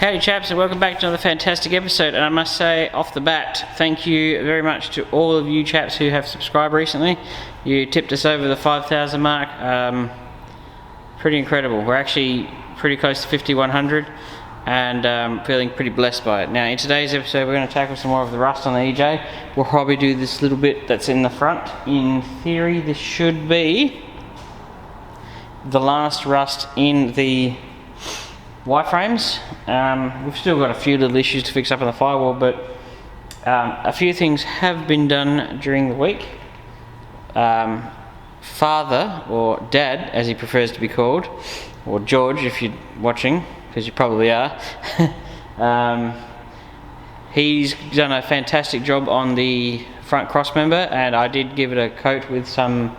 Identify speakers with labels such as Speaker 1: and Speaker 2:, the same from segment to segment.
Speaker 1: Howdy chaps, and welcome back to another fantastic episode. And I must say off the bat, thank you very much to all of you chaps who have subscribed recently. You tipped us over the 5,000 mark. Pretty incredible. We're actually pretty close to 5,100 and feeling pretty blessed by it. Now in today's episode we're going to tackle some more of the rust on the EJ. We'll probably do this little bit that's in the front. In theory this should be the last rust in the Y-frames. We've still got a few little issues to fix up on the firewall, but a few things have been done during the week. Father, or Dad as he prefers to be called, or George if you're watching, because you probably are, he's done a fantastic job on the front cross member, and I did give it a coat with some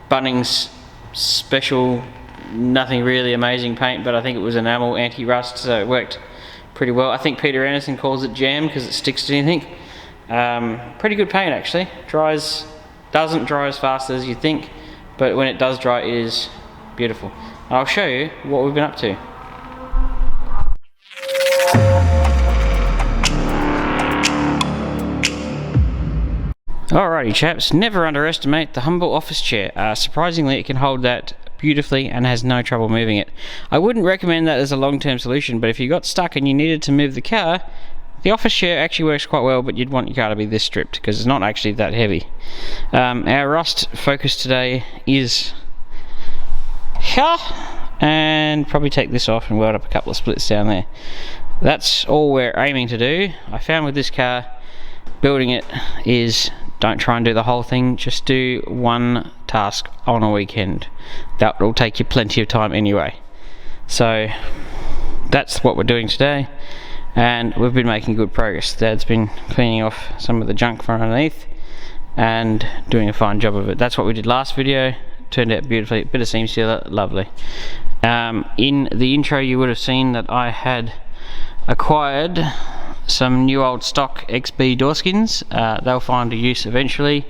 Speaker 1: Bunnings special, nothing really amazing paint, but I think it was enamel anti-rust, so it worked pretty well. I think Peter Anderson calls it jam because it sticks to anything. Pretty good paint actually. Doesn't dry as fast as you think, but when it does dry it is beautiful. I'll show you what we've been up to. Alrighty chaps, never underestimate the humble office chair. Surprisingly it can hold that beautifully and has no trouble moving it. I wouldn't recommend that as a long-term solution, but if you got stuck and you needed to move the car, the office chair actually works quite well, but you'd want your car to be this stripped because it's not actually that heavy. Our rust focus today is here, and probably take this off and weld up a couple of splits down there. That's all we're aiming to do. I found with this car, building it is, don't try and do the whole thing, just do one task on a weekend. That will take you plenty of time anyway. So that's what we're doing today, and we've been making good progress. Dad's been cleaning off some of the junk from underneath and doing a fine job of it. That's what we did last video, turned out beautifully. Bit of seam sealer, lovely. In the intro you would have seen that I had acquired some new old stock XB door skins. They'll find a use eventually,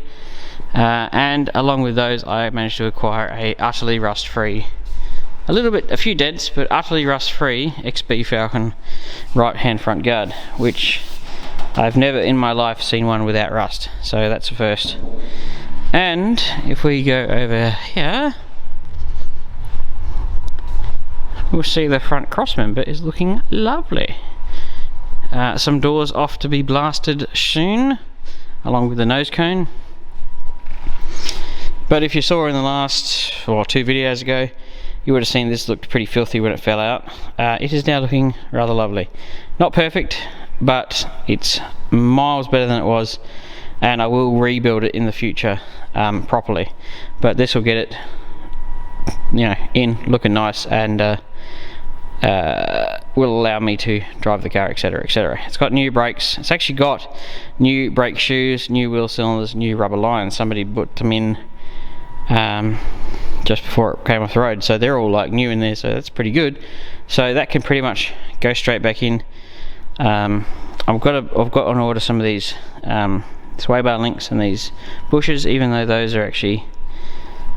Speaker 1: and along with those I managed to acquire a utterly rust free, a few dents, but utterly rust free XB Falcon right hand front guard, which I've never in my life seen one without rust, so that's a first. And if we go over here, we'll see the front cross member is looking lovely. Some doors off to be blasted soon, along with the nose cone. But if you saw in the last, or 2 videos ago, you would have seen this looked pretty filthy when it fell out. It is now looking rather lovely. Not perfect, but it's miles better than it was, and I will rebuild it in the future properly. But this will get it, in looking nice, and will allow me to drive the car, etc, etc. It's got new brakes. It's actually got new brake shoes, new wheel cylinders, new rubber lines. Somebody put them in just before it came off the road, so they're all like new in there, so that's pretty good. So that can pretty much go straight back in. I've got on order some of these sway bar links and these bushes, even though those are actually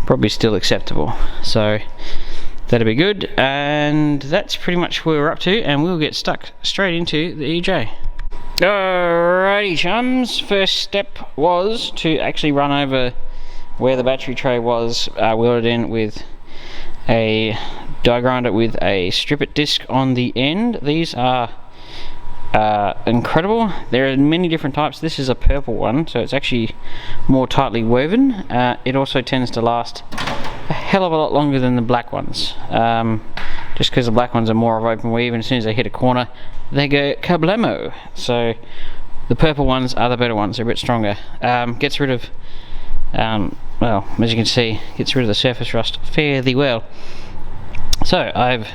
Speaker 1: probably still acceptable. So that'll be good, and that's pretty much where we're up to, and we'll get stuck straight into the EJ. Alrighty chums, first step was to actually run over where the battery tray was, weld it in with a die grinder with a strip it disc on the end. These are incredible. There are many different types. This is a purple one, so it's actually more tightly woven. It also tends to last a hell of a lot longer than the black ones, just because the black ones are more of open weave, and as soon as they hit a corner they go kablamo. So the purple ones are the better ones. They're a bit stronger. Gets rid of well, as you can see, gets rid of the surface rust fairly well. So I've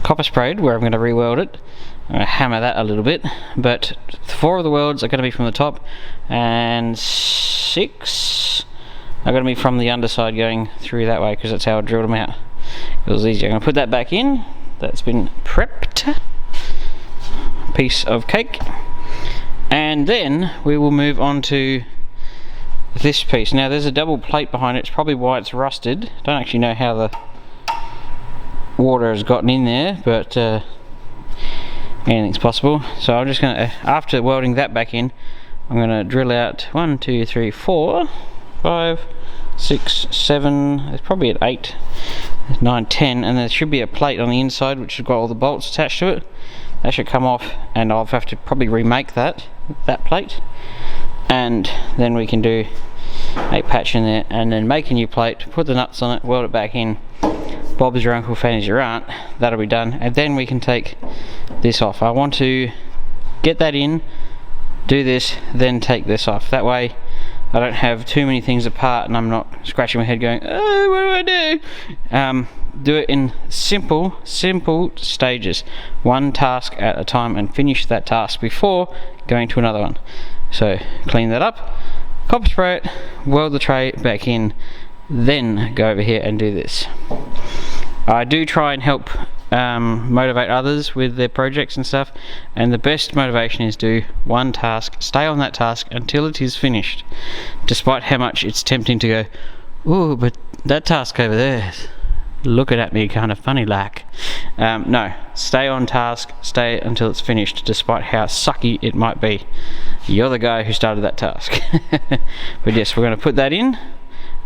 Speaker 1: copper sprayed where I'm going to re-weld it. I'm going to hammer that a little bit, but 4 of the welds are going to be from the top, and 6 are going to be from the underside going through that way, because that's how I drilled them out. It was easier. I'm going to put that back in. That's been prepped. Piece of cake. And then we will move on to this piece. Now there's a double plate behind it. It's probably why it's rusted. Don't actually know how the water has gotten in there, but anything's possible. So I'm just gonna, after welding that back in, I'm gonna drill out 1, 2, 3, 4, 5, 6, 7, it's probably at 8, 9, 10, and there should be a plate on the inside which has got all the bolts attached to it. That should come off, and I'll have to probably remake that plate, and then we can do a patch in there and then make a new plate, put the nuts on it, weld it back in. Bob's your uncle, Fanny's your aunt. That'll be done, and then we can take this off. I want to get that in, do this, then take this off. That way I don't have too many things apart and I'm not scratching my head going, oh, what do I do? Do it in simple stages, one task at a time, and finish that task before going to another one. So clean that up, copper spray it, weld the tray back in, then go over here and do this. I do try and help motivate others with their projects and stuff, and the best motivation is do one task, stay on that task until it is finished, despite how much it's tempting to go, ooh, but that task over there looking at me kind of funny like. No, stay on task, stay until it's finished, despite how sucky it might be. You're the guy who started that task. But yes, we're going to put that in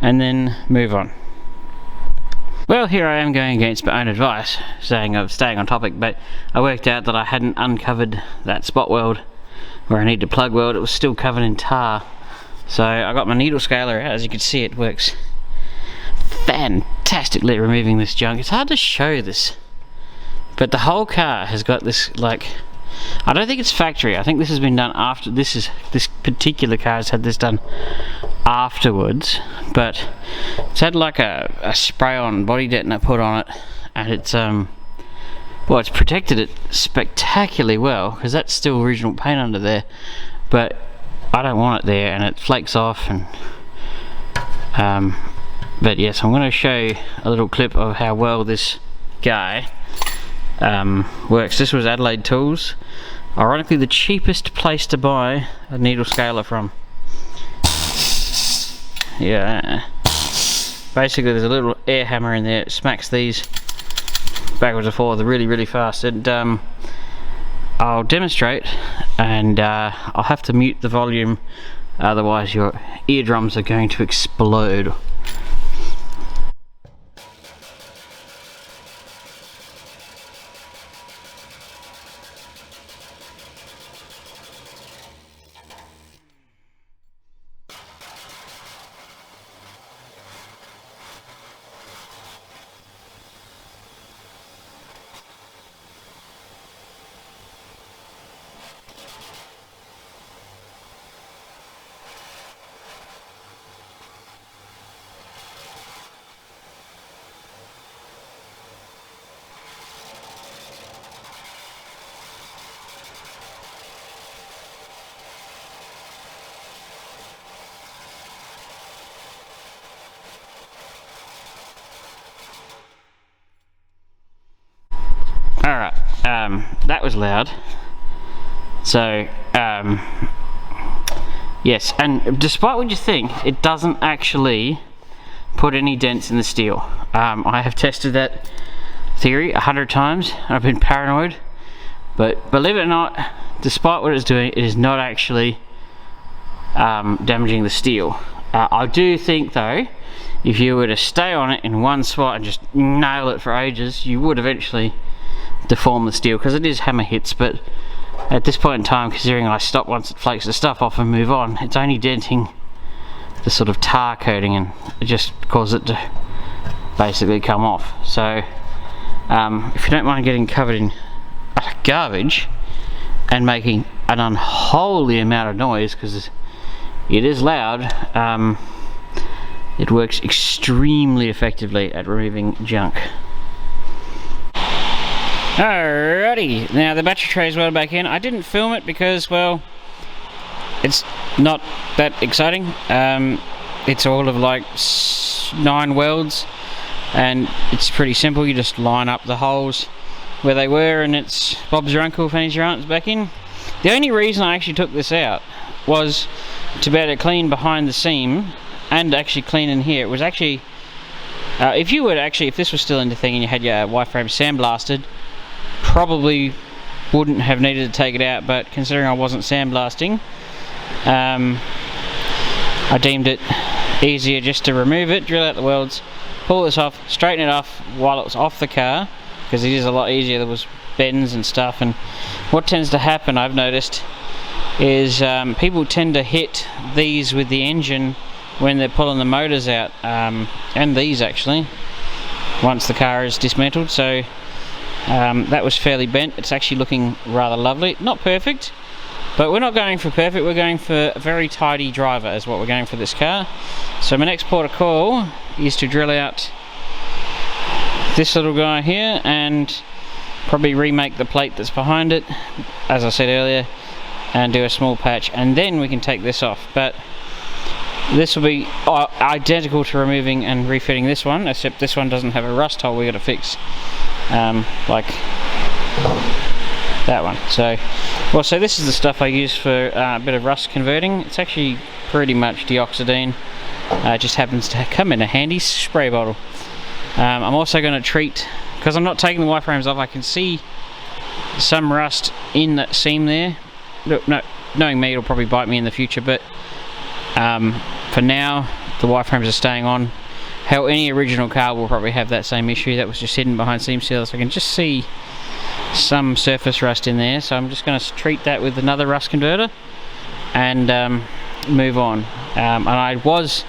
Speaker 1: and then move on. Well, here I am going against my own advice, saying of staying on topic, but I worked out that I hadn't uncovered that spot weld where I need to plug weld. It was still covered in tar. So I got my needle scaler out. As you can see, it works fantastically removing this junk. It's hard to show this, but the whole car has got this, like, I don't think it's factory. I think this has been done after. This particular car has had this done afterwards, but it's had like a spray-on body detonate put on it, and it's well, it's protected it spectacularly well, because that's still original paint under there, but I don't want it there, and it flakes off. And but yes, I'm going to show you a little clip of how well this guy works. This was Adelaide Tools, ironically the cheapest place to buy a needle scaler from. Yeah, basically there's a little air hammer in there. It smacks these backwards and forwards really fast. And I'll demonstrate, and I'll have to mute the volume, otherwise your eardrums are going to explode. Alright, that was loud. So, yes, and despite what you think, it doesn't actually put any dents in the steel. I have tested that theory 100 times, and I've been paranoid, but believe it or not, despite what it's doing, it is not actually damaging the steel. I do think though, if you were to stay on it in one spot and just nail it for ages, you would eventually deform the steel, because it is hammer hits. But at this point in time, considering I stop once it flakes the stuff off and move on, it's only denting the sort of tar coating, and it just causes it to basically come off. So if you don't mind getting covered in garbage and making an unholy amount of noise, because it is loud, it works extremely effectively at removing junk. Alrighty, now the battery tray is welded back in. I didn't film it because, well, it's not that exciting. It's all of like 9 welds, and it's pretty simple. You just line up the holes where they were, and it's Bob's your uncle, Fanny's your aunt's back in. The only reason I actually took this out was to be able to clean behind the seam and actually clean in here. It was actually If you would actually, if this was still in the thing and you had your Y-frame sandblasted, probably wouldn't have needed to take it out, but considering I wasn't sandblasting, I deemed it easier just to remove it, drill out the welds, pull this off, straighten it off while it was off the car, because it is a lot easier. There was bends and stuff, and what tends to happen, I've noticed, is people tend to hit these with the engine when they're pulling the motors out, and these actually, once the car is dismantled. So that was fairly bent. It's actually looking rather lovely. Not perfect, but we're not going for perfect, we're going for a very tidy driver is what we're going for this car. So my next port of call is to drill out this little guy here and probably remake the plate that's behind it, as I said earlier, and do a small patch, and then we can take this off. But this will be identical to removing and refitting this one, except this one doesn't have a rust hole we got to fix, like that one. So also this is the stuff I use for a bit of rust converting. It's actually pretty much deoxidine. It just happens to come in a handy spray bottle. I'm also going to treat, because I'm not taking the Y-frames off, I can see some rust in that seam there. Look, no, knowing me, it'll probably bite me in the future, but for now the Y-frames are staying on. How any original car will probably have that same issue. That was just hidden behind seam sealers, so I can just see some surface rust in there. So I'm just going to treat that with another rust converter and move on. And I was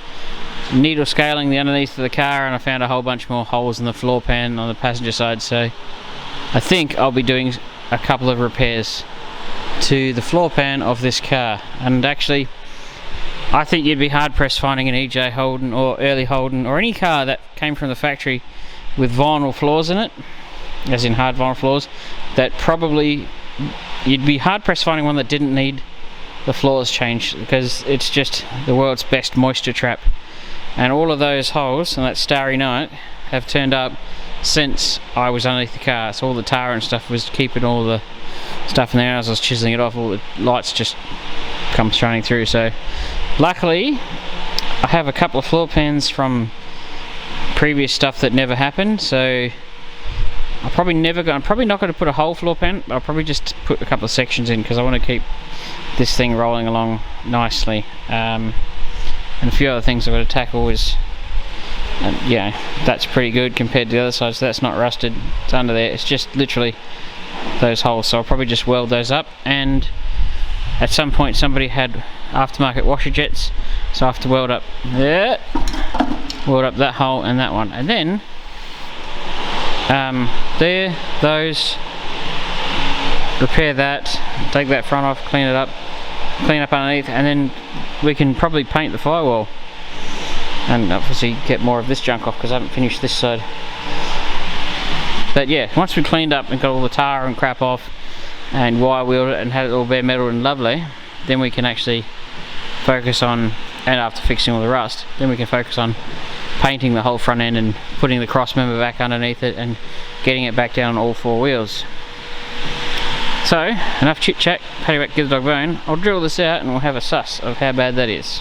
Speaker 1: needle scaling the underneath of the car, and I found a whole bunch more holes in the floor pan on the passenger side, so I think I'll be doing a couple of repairs to the floor pan of this car. And actually, I think you'd be hard pressed finding an EJ Holden or early Holden or any car that came from the factory with vinyl floors in it, as in hard vinyl floors, that probably you'd be hard pressed finding one that didn't need the floors changed, because it's just the world's best moisture trap. And all of those holes and that starry night have turned up since I was underneath the car. So all the tar and stuff was keeping all the stuff in there. As I was chiseling it off, all the lights just come shining through. So luckily I have a couple of floor pans from previous stuff that never happened, so I'm probably not going to put a whole floor pan. I'll probably just put a couple of sections in, because I want to keep this thing rolling along nicely. And a few other things I've got to tackle is, yeah, that's pretty good compared to the other side, so that's not rusted, it's under there, it's just literally those holes. So I'll probably just weld those up, and at some point somebody had aftermarket washer jets, so I have to weld up that hole and that one, and then there, those, repair that, take that front off, clean it up, clean up underneath, and then we can probably paint the firewall and obviously get more of this junk off, because I haven't finished this side. But yeah, once we cleaned up and got all the tar and crap off and wire wheeled it and had it all bare metal and lovely, then we can actually focus on, and after fixing all the rust, then we can focus on painting the whole front end and putting the cross member back underneath it and getting it back down on all four wheels. So, enough chit chat, paddy whack, give the dog bone. I'll drill this out and we'll have a suss of how bad that is.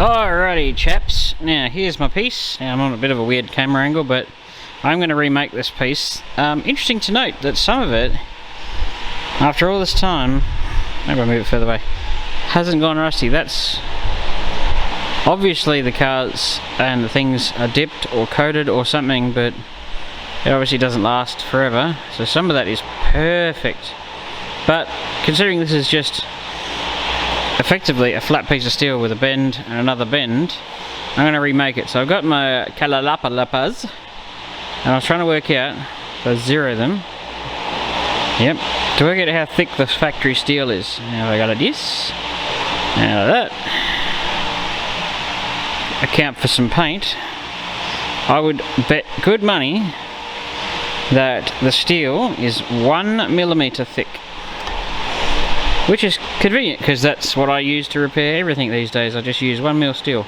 Speaker 1: Alrighty chaps, Now here's my piece. Now I'm on a bit of a weird camera angle, but I'm going to remake this piece. Interesting to note that some of it, after all this time, maybe I'll move it further away, hasn't gone rusty. That's obviously the cars and the things are dipped or coated or something, but it obviously doesn't last forever. So some of that is perfect. But considering this is just effectively a flat piece of steel with a bend and another bend, I'm going to remake it. So I've got my calalapas, and I was trying to work out, so zero them. Yep, to work out how thick the factory steel is. Now I got this. Now that. Account for some paint. I would bet good money that the steel is 1 millimeter thick. Which is convenient, because that's what I use to repair everything these days. I just use 1 mil steel.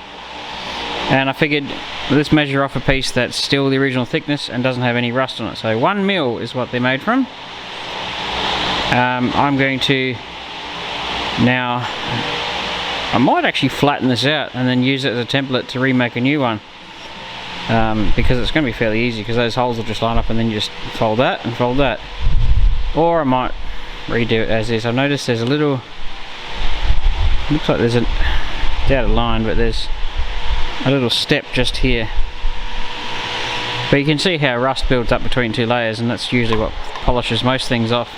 Speaker 1: And I figured, let's measure off a piece that's still the original thickness and doesn't have any rust on it. So 1 mil is what they're made from. I'm going to now, I might actually flatten this out and then use it as a template to remake a new one. Because it's going to be fairly easy, because those holes will just line up and then you just fold that and fold that. Or I might redo it as is. I've noticed there's a little, looks like there's a, it's out of line, but there's a little step just here. But you can see how rust builds up between two layers, and that's usually what polishes most things off.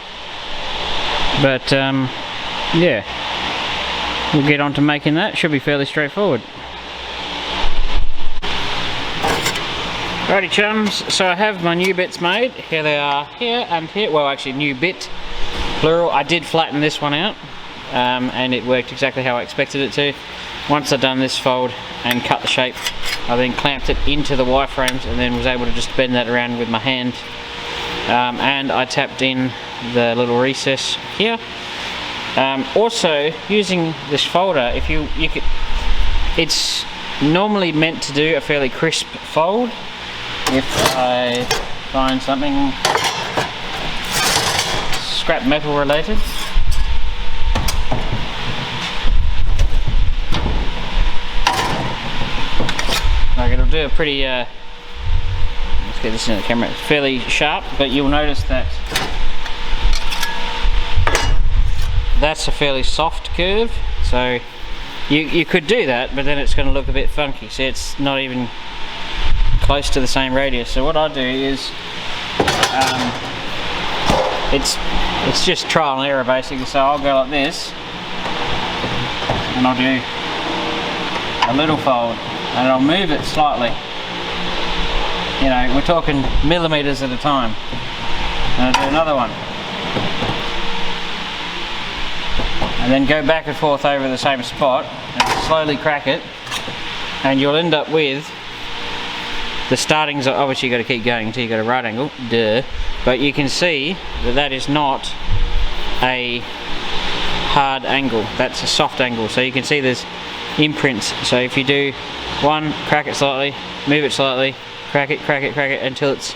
Speaker 1: But yeah, we'll get on to making that. Should be fairly straightforward. Righty chums, so I have my new bits made. Here they are, here and here. Well, actually new bit, plural. I did flatten this one out, and it worked exactly how I expected it to. Once I'd done this fold and cut the shape, I then clamped it into the wireframes and then was able to just bend that around with my hand. And I tapped in the little recess here. Also, using this folder, if you could, it's normally meant to do a fairly crisp fold. If I find something scrap metal related. Like, it'll do a pretty, let's get this in the camera, it's fairly sharp, but you'll notice that that's a fairly soft curve. So you could do that, but then it's going to look a bit funky. See, it's not even close to the same radius. So what I do is, it's just trial and error basically. So I'll go like this, and I'll do a little fold, and I'll move it slightly. You know, we're talking millimeters at a time. And I'll do another one, and then go back and forth over the same spot and slowly crack it, and you'll end up with the startings. Are obviously you got to keep going until you got a right angle, duh. But you can see that that is not a hard angle, that's a soft angle. So you can see there's imprints. So if you do one, crack it slightly, move it slightly, crack it until it's,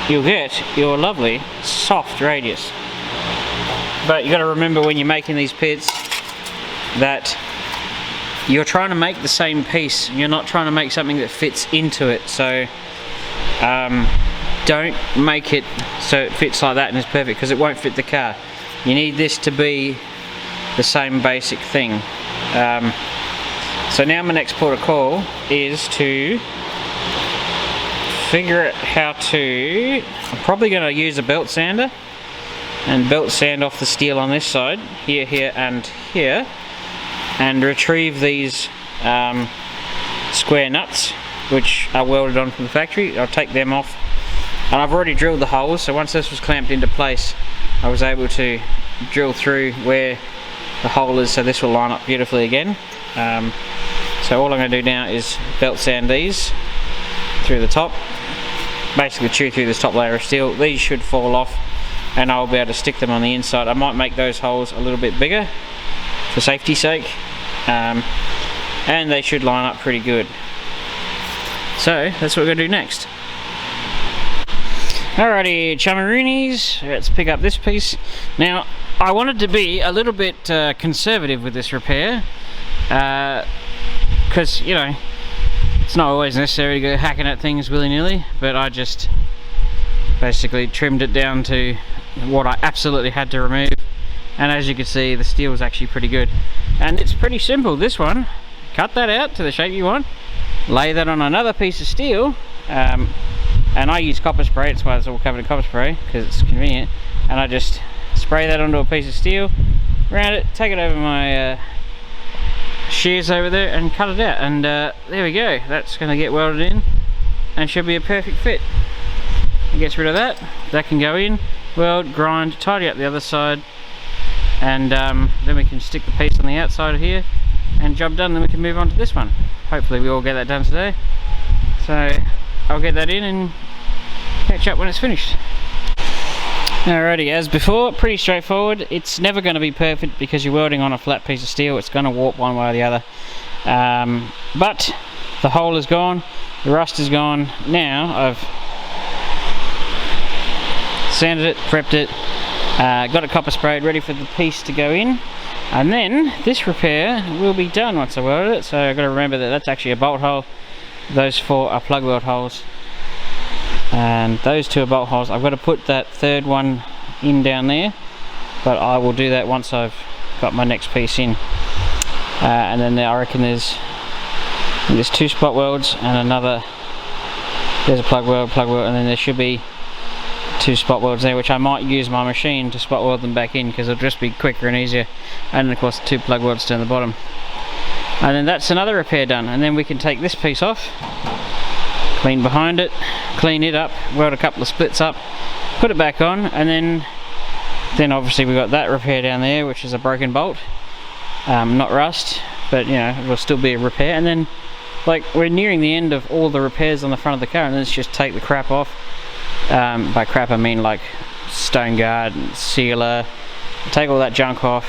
Speaker 1: you'll get your lovely soft radius. But you got to remember when you're making these pits that you're trying to make the same piece, you're not trying to make something that fits into it. So don't make it so it fits like that and is perfect, because it won't fit the car. You need this to be the same basic thing. So now my next port of call is to figure out how to, I'm probably going to use a belt sander and belt sand off the steel on this side, here, here and here, and retrieve these square nuts which are welded on from the factory. I'll take them off, and I've already drilled the holes, so once this was clamped into place I was able to drill through where the hole is, so this will line up beautifully again. So all I'm going to do now is belt sand these through the top, basically chew through this top layer of steel. These should fall off and I'll be able to stick them on the inside. I might make those holes a little bit bigger for safety's sake, and they should line up pretty good. So that's what we're going to do next. Alrighty, chummaroonies, let's pick up this piece. Now I wanted to be a little bit conservative with this repair, because you know, it's not always necessary to go hacking at things willy-nilly, but I just basically trimmed it down to what I absolutely had to remove, and as you can see, the steel is actually pretty good, and it's pretty simple. This one, cut that out to the shape you want, lay that on another piece of steel, and I use copper spray. That's why it's all covered in copper spray, because it's convenient, and I just spray that onto a piece of steel, round it, take it over my shears over there and cut it out, and there we go. That's going to get welded in and should be a perfect fit. It gets rid of that. That can go in, weld, grind, tidy up the other side, and then we can stick the piece on the outside of here, and job done. Then we can move on to this one. Hopefully we all get that done today, so I'll get that in and catch up when it's finished. Alrighty, as before, pretty straightforward. It's never going to be perfect because you're welding on a flat piece of steel. It's going to warp one way or the other, but the hole is gone, the rust is gone. Now I've sanded it, prepped it, got it copper sprayed, ready for the piece to go in, and then this repair will be done once I weld it. So I've got to remember that that's actually a bolt hole, those 4 are plug weld holes, and those 2 are bolt holes. I've got to put that third one in down there, but I will do that once I've got my next piece in, and then I reckon there's 2 spot welds and another, there's a plug weld, and then there should be 2 spot welds there, which I might use my machine to spot weld them back in, because it'll just be quicker and easier, and then of course 2 plug welds down the bottom, and then that's another repair done. And then we can take this piece off, clean behind it, clean it up, weld a couple of splits up, put it back on, and then obviously we've got that repair down there, which is a broken bolt, not rust, but you know, it will still be a repair. And then like we're nearing the end of all the repairs on the front of the car, and let's just take the crap off. By crap I mean like stone guard, sealer, take all that junk off,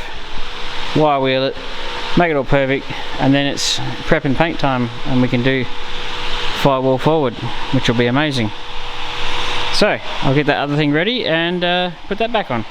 Speaker 1: wire wheel it, make it all perfect, and then it's prep and paint time, and we can do firewall forward, which will be amazing. So I'll get that other thing ready and put that back on.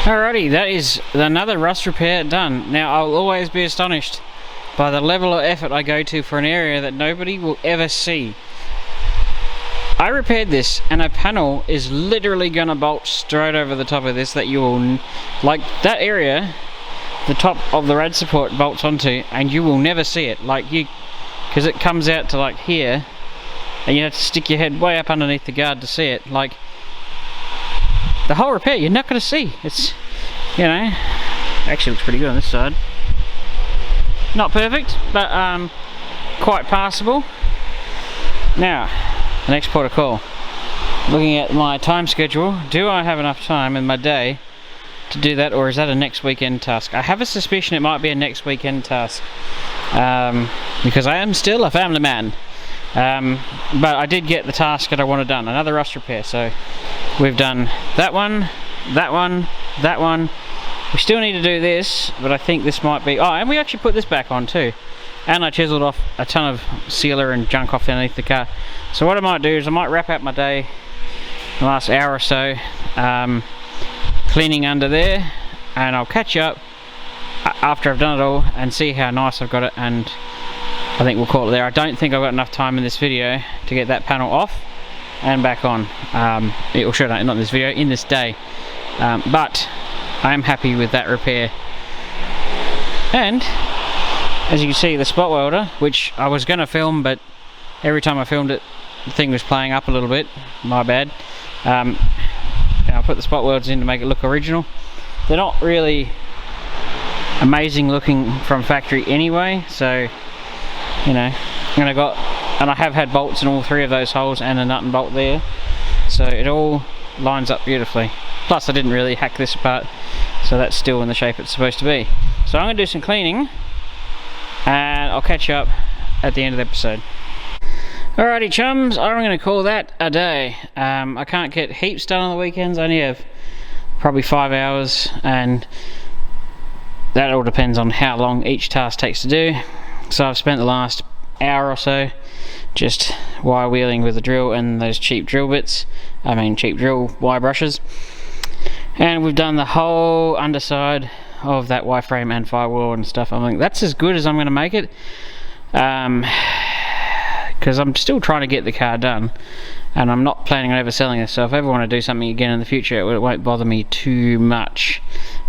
Speaker 1: Alrighty, that is another rust repair done. Now I'll always be astonished by the level of effort I go to for an area that nobody will ever see. I repaired this, and a panel is literally gonna bolt straight over the top of this, that you will, like that area, the top of the rad support bolts onto, and you will never see it, like you, because it comes out to like here, and you have to stick your head way up underneath the guard to see it. Like the whole repair you're not going to see. It's, you know, actually looks pretty good on this side. Not perfect, but quite passable. Now the next port of call, looking at my time schedule, do I have enough time in my day to do that, or is that a next weekend task? I have a suspicion it might be a next weekend task, because I am still a family man. But I did get the task that I wanted done, another rust repair. So we've done that one, that one, that one. We still need to do this, but I think this might be, oh, and we actually put this back on too, and I chiseled off a ton of sealer and junk off underneath the car. So what I might do is I might wrap up my day, the last hour or so, cleaning under there, and I'll catch you up after I've done it all and see how nice I've got it, and I think we'll call it there. I don't think I've got enough time in this video to get that panel off and back on. It will show, not in this video, in this day. But I am happy with that repair. And as you can see, the spot welder, which I was going to film, but every time I filmed it, the thing was playing up a little bit. My bad. I'll put the spot welds in to make it look original. They're not really amazing looking from factory anyway, so you know, and I have had bolts in all 3 of those holes and a nut and bolt there, so it all lines up beautifully. Plus I didn't really hack this apart, so that's still in the shape it's supposed to be. So I'm going to do some cleaning, and I'll catch you up at the end of the episode. Alrighty chums, I'm going to call that a day. I can't get heaps done on the weekends. I only have probably 5 hours, and that all depends on how long each task takes to do. So I've spent the last hour or so just wire wheeling with the drill and those cheap drill bits. I mean cheap drill wire brushes. And we've done the whole underside of that wireframe and firewall and stuff. I think that's as good as I'm going to make it. Because I'm still trying to get the car done, and I'm not planning on ever selling this, so if I ever want to do something again in the future, it won't bother me too much.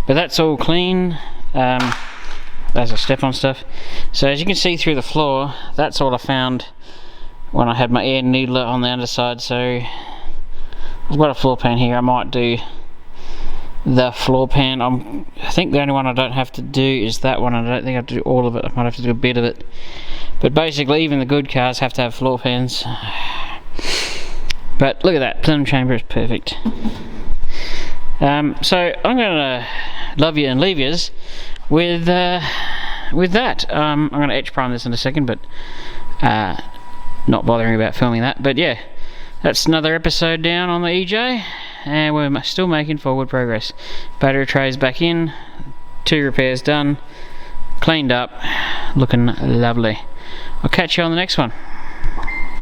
Speaker 1: But that's all clean. There's a step on stuff. So as you can see through the floor, that's all I found when I had my air needler on the underside. So I've got a floor pan here. I might do the floor pan. I think the only one I don't have to do is that one. I don't think I have to do all of it. I might have to do a bit of it. But basically, even the good cars have to have floor pans. But look at that, plenum chamber is perfect. So I'm going to love you and leave yous with that. I'm going to etch prime this in a second, but not bothering about filming that. But yeah, that's another episode down on the EJ, and we're still making forward progress. Battery trays back in, 2 repairs done, cleaned up, looking lovely. I'll catch you on the next one.